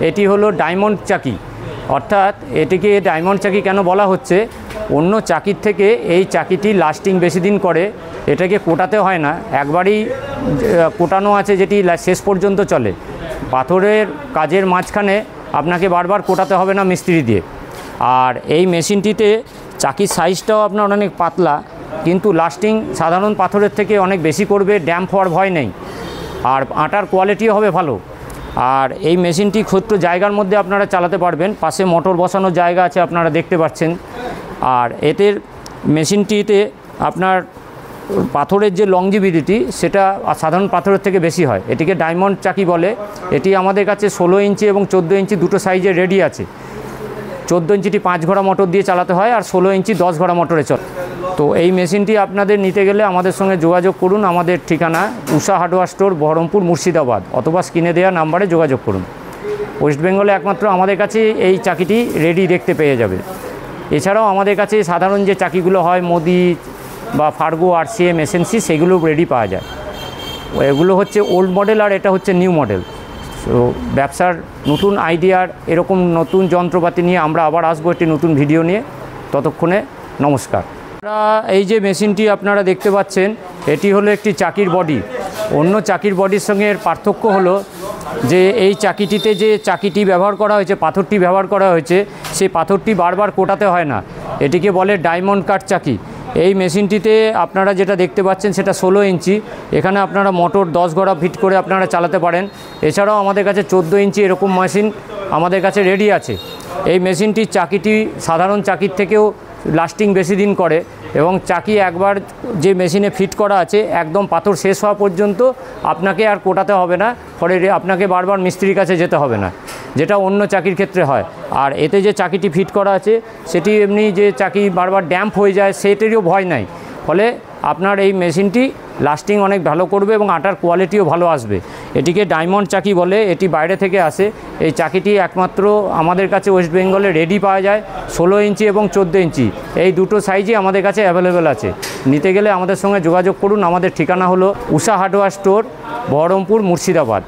এটি হলো ডায়মন্ড চাকি, অর্থাৎ এটিকে ডায়মন্ড চাকি কেন বলা হচ্ছে, অন্য চাকির থেকে এই চাকিটি লাস্টিং বেশি দিন করে। এটাকে কোটাতে হয় না, একবারই কোটানো আছে যেটি শেষ পর্যন্ত চলে। পাথরের কাজের মাঝখানে আপনাকে বারবার কোটাতে হবে না মিস্ত্রি দিয়ে। আর এই মেশিনটিতে চাকির সাইজটাও আপনার অনেক পাতলা, কিন্তু লাস্টিং সাধারণ পাথরের থেকে অনেক বেশি করবে, ড্যাম্প হওয়ার ভয় নেই, আর আটার কোয়ালিটিও হবে ভালো। আর এই মেশিনটি ক্ষুদ্র জায়গার মধ্যে আপনারা চালাতে পারবেন, পাশে মোটর বসানোর জায়গা আছে আপনারা দেখতে পাচ্ছেন। আর এতে মেশিনটিতে আপনার পাথরের যে লংজিভিডিটি সেটা সাধারণ পাথরের থেকে বেশি হয়। এটিকে ডায়মন্ড চাকি বলে। এটি আমাদের কাছে 16 ইঞ্চি এবং 14 ইঞ্চি দুটো সাইজে রেডি আছে। 14 ইঞ্চিটি 5 ঘোড়া মোটর দিয়ে চালাতে হয়, আর 16 ইঞ্চি 10 ঘোড়া মোটরে চলে। তো এই মেশিনটি আপনাদের নিতে গেলে আমাদের সঙ্গে যোগাযোগ করুন। আমাদের ঠিকানা উষা হার্ডওয়্যার স্টোর, বহরমপুর, মুর্শিদাবাদ, অথবা স্ক্রিনে দেওয়া নাম্বারে যোগাযোগ করুন। ওয়েস্ট বেঙ্গলে একমাত্র আমাদের কাছে এই চাকিটি রেডি দেখতে পেয়ে যাবে। এছাড়াও আমাদের কাছে সাধারণ যে চাকিগুলো হয় মোদি বা ফার্গো, RCM, এসএনসি, সেগুলো রেডি পাওয়া যায়। এগুলো হচ্ছে ওল্ড মডেল আর এটা হচ্ছে নিউ মডেল। তো ব্যবসার নতুন আইডিয়ার এরকম নতুন যন্ত্রপাতি নিয়ে আমরা আবার আসবো একটি নতুন ভিডিও নিয়ে। ততক্ষণে নমস্কার। এই যে মেশিনটি আপনারা দেখতে পাচ্ছেন, এটি হলো একটি চাকির বডি। অন্য চাকির বডির সঙ্গে এর পার্থক্য হলো যে এই চাকিটিতে যে চাকিটি ব্যবহার করা হয়েছে, পাথরটি ব্যবহার করা হয়েছে, সেই পাথরটি বারবার কোটাতে হয় না। এটিকে বলে ডায়মন্ড কাট চাকি। এই মেশিনটিতে আপনারা যেটা দেখতে পাচ্ছেন সেটা 16 ইঞ্চি। এখানে আপনারা মোটর 10 ঘোড়া ফিট করে আপনারা চালাতে পারেন। এছাড়াও আমাদের কাছে 14 ইঞ্চি এরকম মেশিন আমাদের কাছে রেডি আছে। এই মেশিনটির চাকিটি সাধারণ চাকির থেকেও লাস্টিং বেশি দিন করে, এবং চাকি একবার যে মেশিনে ফিট করা আছে একদম পাথর শেষ হওয়া পর্যন্ত আপনাকে আর কোটাতে হবে না, ফলে আপনাকে বারবার মিস্ত্রির কাছে যেতে হবে না, যেটা অন্য চাকির ক্ষেত্রে হয়। আর এতে যে চাকিটি ফিট করা আছে সেটি এমনি যে চাকি বারবার ড্যাম্প হয়ে যায় সেটারও ভয় নাই, ফলে আপনার এই মেশিনটি লাস্টিং অনেক ভালো করবে এবং আটার কোয়ালিটিও ভালো আসবে। এটিকে ডায়মন্ড চাকি বলে, এটি বাইরে থেকে আসে। এই চাকিটি একমাত্র আমাদের কাছে ওয়েস্ট বেঙ্গলে রেডি পাওয়া যায়। 16 ইঞ্চি এবং 14 ইঞ্চি এই দুটো সাইজই আমাদের কাছে অ্যাভেলেবেল আছে। নিতে গেলে আমাদের সঙ্গে যোগাযোগ করুন। আমাদের ঠিকানা হলো উষা হার্ডওয়্যার স্টোর, বহরমপুর, মুর্শিদাবাদ।